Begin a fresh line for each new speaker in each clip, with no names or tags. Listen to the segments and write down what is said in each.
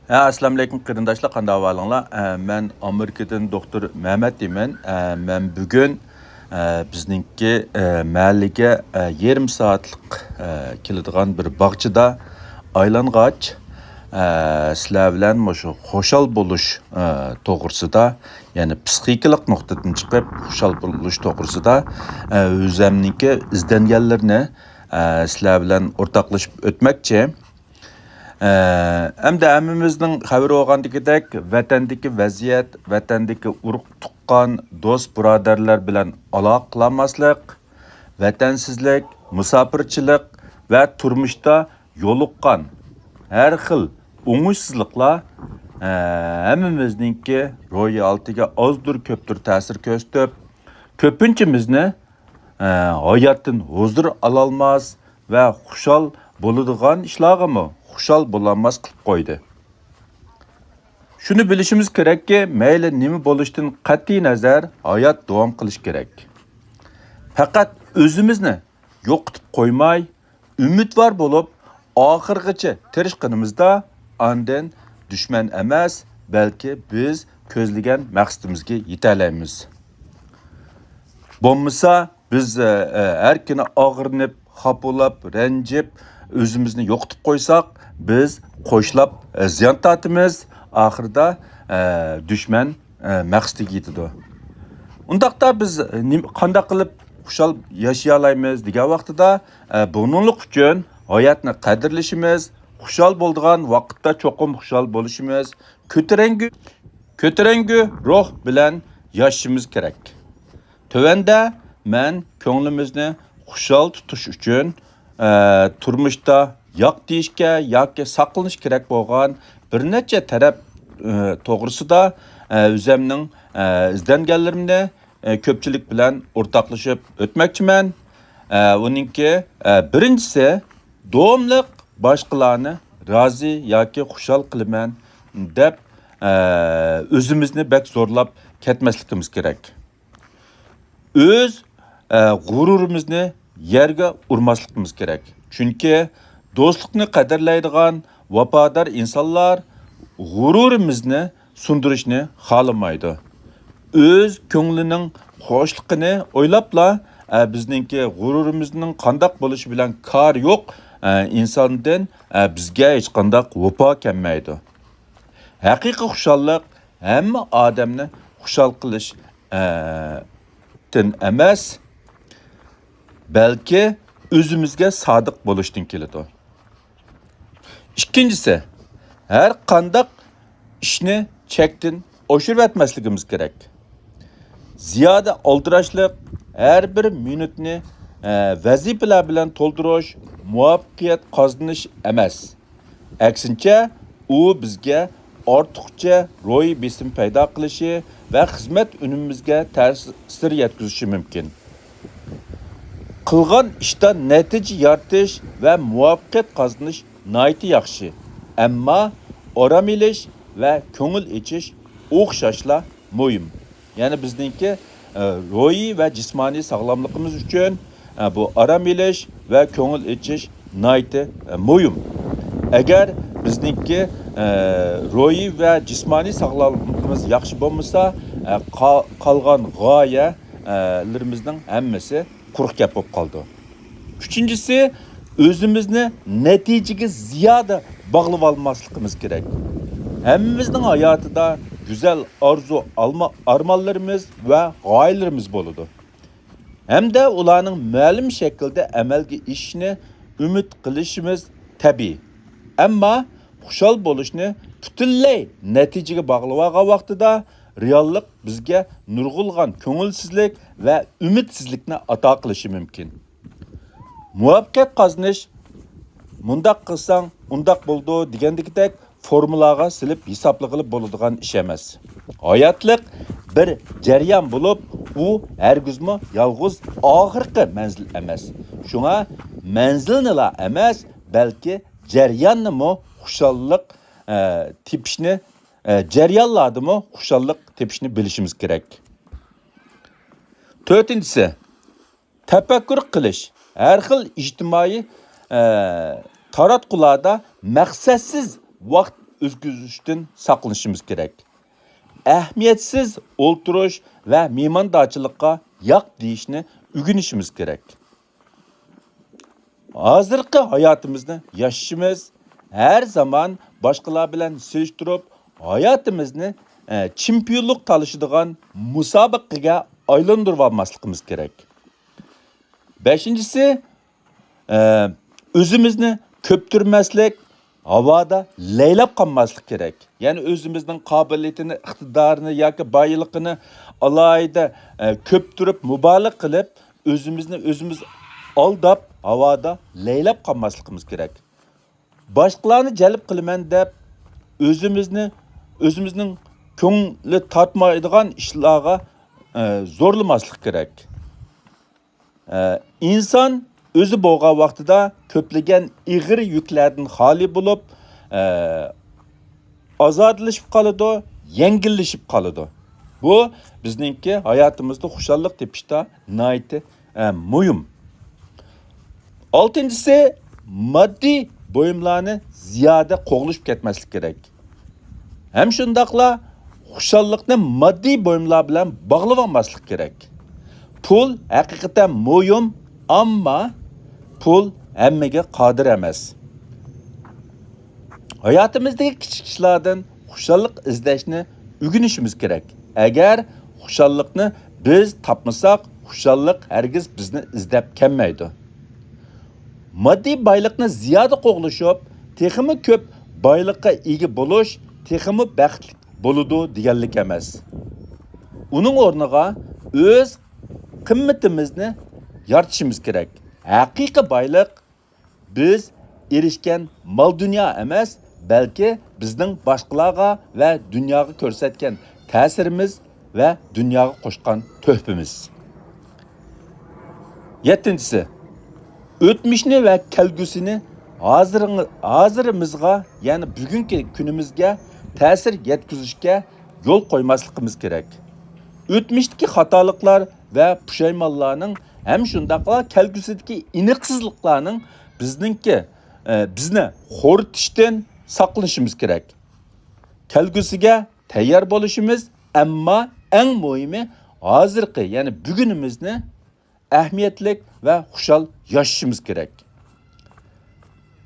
Assalamu alaykum qarindoshlar, qanday ahvolinglar? Men Amerikadan doktor Mehmet deyman. Men bugun bizningki mahalliga yarim soatlik keladigan bir bog'chada aylang'ach sizlar bilan shu xushal bo'lish to'g'risida, ya'ni psixikalik nuqtadan chiqib xushal bo'lish to'g'risida o'zimningki izlanganlarni sizlar bilan o'rtoqlashib o'tmoqchi. Hamda hammamizning xabari olgandagidek vatandagi vaziyat, vatandagi urug' tuqqan do'st birodarlar bilan aloqalanmaslik, vatansizlik, musofirchilik va turmushda yo'liqqan har xil o'ngishsizliklar hammamizningki ro'yi oltiga ozdir ko'pdir ta'sir ko'rsatib, ko'pinchamizni hayotdan huzur ololmas va xushal bo'ladigan ishlargami xushal bo'lolmas qilib qo'ydi. Shuni bilishimiz kerakki, mayli nima bo'lishidan qat'iy nazar hayot davom qilish kerak. Faqat o'zimizni yo'qotib qo'ymay, umidvor bo'lib, oxirgacha tirishqinimizda ondan dushman emas, balki biz ko'zlagan maqsadimizga yeta olamiz. Bo'lmasa biz har kuni og'rinib, xapolab, ranjib o'zimizni yo'qotib qo'ysak, biz qo'shlab ziyon tortamiz, oxirida dushman maqsadiga yetadi. Undaqda biz qanday qilib xushal yashay olamiz degan vaqtida buninglik uchun hayotni qadrlashimiz, xushal bo'ladigan vaqtda cho'qim xushal bo'lishimiz, ko'tarangu ruh bilan yashashimiz kerak. Tövəndə mən ko'nglimizni xushal tutish uchun turmushda yo'q deyishga yoki saqlanish kerak bo'lgan bir necha taraf to'g'risida o'zimning izlanganlarimni ko'pchilik bilan o'rtoqlashib o'tmoqchiman. Uningki birinchisi davomliq boshqalarni rozi yoki xushal qilaman deb o'zimizni bak zo'rlab ketmasligimiz kerak. Öz g'ururimizni yerga urmasligimiz kerak. Chunki do'stlikni qadrlaydigan vafodor insonlar g'ururimizni sundirishni xohlamaydi. Öz ko'nglining xo'shligini o'ylabla bizningki g'ururimizning qandoq bo'lishi bilan kar yo'q, insondan bizga hech qanday vafo kelmaydi. Haqiqiy xushallik hamma odamni xushal qilish emas, balki o'zimizga sodiq bo'lishdan keladi. Ikkinchisi, har qanday ishni chekdan oshirib etmasligimiz kerak. Ziyoda oldirashlik, har bir minutni vazifalar bilan to'ldirish muvaffaqiyat qozonish emas. Aksincha, u bizga ortiqcha ro'y besim paydo qilishi va xizmat unumimizga ta'sir yetkazishi mumkin. Qilgan ishda natija yaratish va muvaffaqiyat qozonish nihoyatda yaxshi. Ammo orom olish va ko'ngil ichish o'xshashla muhim. Ya'ni bizningki ro'yi va jismoniy sog'lomligimiz uchun bu orom olish va ko'ngil ichish nihoyatda muhim. Agar bizningki ro'yi va jismoniy sog'lomligimiz yaxshi bo'lmasa, qolgan g'oyalarimizning hammasi quruq gap bo'lib qoldi. Uchinchisi, o'zimizni natijaga ziyoda bog'lab olmasligimiz kerak. Hammamizning hayotida go'zal orzu, armonlarimiz va g'oyalarimiz bo'ladi. Hamda ularning ma'lum shaklda amalga oshishini umid qilishimiz tabiiy. Ammo xushal bo'lishni butunlay natijaga bog'lab olgan vaqtida reallik bizga nurg'ulg'an ko'ngilsizlik va umidsizlikni ato qilishi mumkin. Muvaffaqiyat qozonish mundaq qilsang, undaq bo'ldi degandek formulaga silib hisoblag'ili bo'ladigan ish emas. Hayotlik bir jarayon bo'lib, u hargizmi yolg'iz oxirgi manzil emas. Shunga manzilnila emas, balki jarayonnimi xushallik tepishni, jarayonlardimi xushallik tepishni bilishimiz kerak. To'rtinchisi, tafakkur qilish. Har xil ijtimoiy taratqularda maqsadsiz vaqt o'tkazishdan saqlanishimiz kerak. Ahamiyatsiz o'ltirish va mehmondorchilikqa yo'q deyishni o'rganishimiz kerak. Hozirgi hayotimizni yashashimiz har zaman boshqalar bilan selishtirib, hayotimizni chempionlik talashadigan musobaqaga aylantirib olmasligimiz kerak. 5-si o'zimizni ko'ptirmaslik, havoda laylab qolmaslik kerak. Ya'ni o'zimizning qobiliyatini, iqtidorini yoki boyligini alohida ko'ptirib, mubolag'a qilib, o'zimiz aldab, havoda laylab qolmasligimiz kerak. Boshqalarni jalb qilaman deb o'zimizning ko'ngli tortmaydigan ishlarga zo'rlamaslik kerak. İnsan o'zi bo'lgan vaqtida ko'plagan ig'ir yuklardan xoli bo'lib, ozodlashib qoladi, yengillashib qoladi. Bu bizningki hayotimizda xushallik tepishda nihoyat muhim. 6-si moddiy buyumlarni ziyoda qo'g'lishib ketmaslik kerak. Ham shundaqla xushallikni moddiy buyumlar bilan bog'lab olmaslik kerak. Pul haqiqatan muhim, ammo pul hammaga qodir emas. Hayotimizdagi kichik ishlardan xushallik izlashni o'rganishimiz kerak. Agar xushallikni biz topmasak, xushallik hargiz bizni izlab kelmaydi. Moddiy boylikni ziyoda qo'g'lashib, texmi ko'p boylikqa ega bo'lish, texmi baxtli bo'ladi deganlik emas. Uning o'rniga o'z qimmatimizni yaratishimiz kerak. Haqiqiy boylik biz erishgan mol dunyo emas, balki bizning boshqalarga va dunyoga ko'rsatgan ta'sirimiz va dunyoga qo'shgan tuhfamiz. 7-si o'tmishni va kelgusini hozirimizga, ya'ni bugungi kunimizga ta'sir yetkazishga yo'l qo'ymasligimiz kerak. O'tmishdagi xatoliklar va pushaymonlarning ham shundaqla kelgusidagi iniqsizliklarning bizni xo'ritishdan saqlanishimiz kerak. Kelgusiga tayyor bo'lishimiz, ammo eng muhimi hozirgi, ya'ni bugunimizni ahamiyatli va xushal yashashimiz kerak.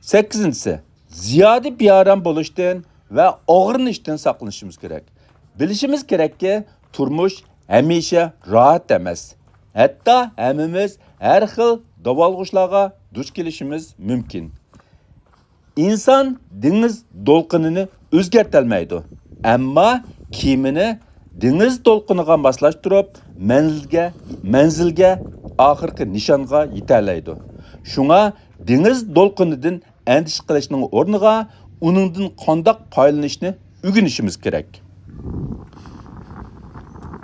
8-si ziyoda beorom bo'lishdan va og'rinishdan saqlanishimiz kerak. Bilishimiz kerakki, turmush hamisha rohat emas. Hatto hammamiz har xil davolg'ishlarga duch kelishimiz mumkin. İnson dengiz to'lqinini o'zgartirolmaydi, ammo kiyimini dengiz to'lqiniga moslashtirib, manzilga, oxirgi nishonga yetalaydi. Shunga dengiz to'lqinidan andish qilishning o'rniga uningdan qandoq foydalanishni o'rganishimiz kerak.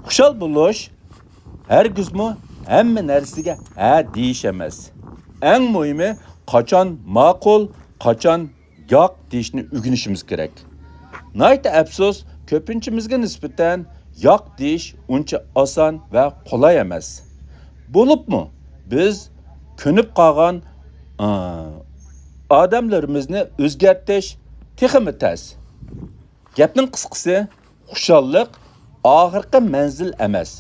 Xushal bo'lish hargizmi hamma narsaga ha deyish emas. Eng muhimi qachon ma'qul, qachon yo'q deyishni o'rganishimiz kerak. Nihoyat afsus, ko'pinchimizga nisbatan yo'q deyish uncha oson va qulay emas. Bo'libmi biz ko'nib qolgan odamlarimizni o'zgartirish texmi tez. Gapning qisqasi, xushallik oxirgi manzil emas,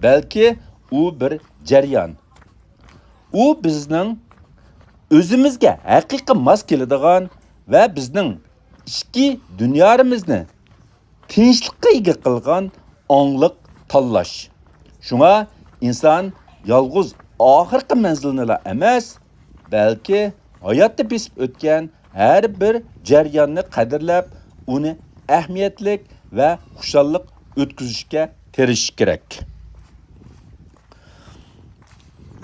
balki u bir jarayon. U bizning o'zimizga haqiqiy mos keladigan va bizning ichki dunyomizni tinchlikqa ega qilgan ongliq tanlash. Shunga inson yolg'iz oxirgi manzilni emas, balki hayotda besib o'tgan har bir jarayonni qadrlab, uni ahamiyatli va xushallik o'tkazishga tirishish kerak.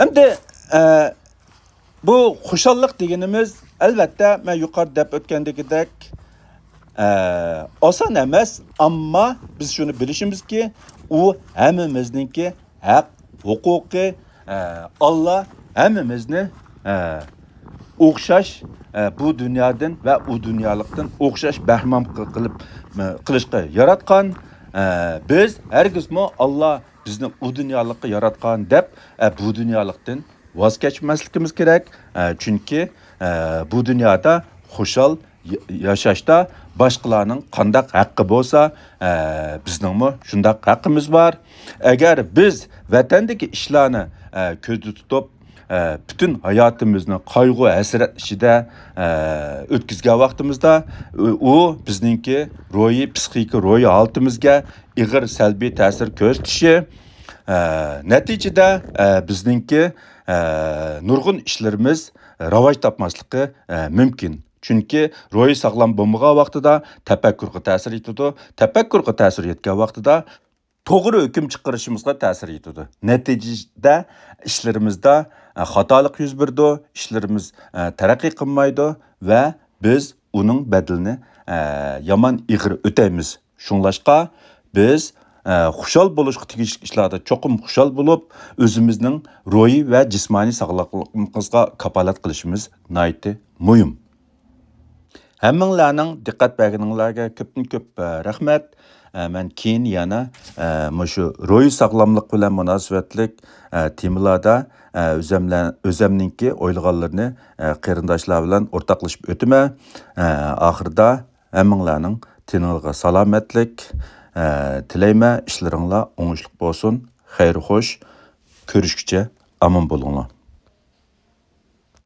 Endi bu xushallik deganimiz albatta men yuqorida deb o'tgandagidek oson emas, ammo biz shuni bilishimizki, u hammamizningki haq, huquqi, Alloh hammamizni o'xshash bu dunyodan va u dunyolikdan o'xshash bahram qilishga yaratgan. Biz hargizmi Alloh bizni u dunyolikqa yaratgan deb bu dunyolikdan voz kechmasligimiz kerak. Chunki bu dunyoda xushal yashashda boshqalarning qandaq haqqi bo'lsa, bizningmi shundaq haqqimiz bor. Agar biz vatandagi ishlarni ko'zda tutib, bütün hayatimizni qayg'u hasrat ichida o'tkazgan vaqtimizda u bizningki ro'yi psixika ro'yi holatimizga ig'ir salbiy ta'sir ko'rsatishi, natijada bizningki nurg'un ishlarimiz rivoj topmasligi mumkin. Chunki ro'yi sog'lom bo'lmagan vaqtida tafakkurga ta'sir etadi. Tafakkurga ta'sir etgan vaqtida to'g'ri hukm chiqarishimizga ta'sir etadi. Natijada ishlarimizda xatolik yuz berdi, ishlarimiz taraqqiy qilmaydi va biz uning badalini yomon ig'ir o'taymiz. Shunglashqa biz xushal bo'lishga tegishli ishlarda cho'qim xushal bo'lib, o'zimizning ro'yi va jismoniy sog'lig'imizga kafolat qilishimiz nihoyatda muhim. Hammanglarning diqqat berganinglarga ko'p rahmat. Men keyin yana mushu ro'yi sog'lomlik bilan munosabatlik temalarda o'zimninki o'ylaganlarni qarindoshlar bilan o'rtoqlashib o'taman. Oxirida hammanglarning tiningizga salomatlik tilayman. Ishlaringlar o'ngishli bo'lsin. Xayr xo'sh. Ko'rishguncha omon bo'linglar.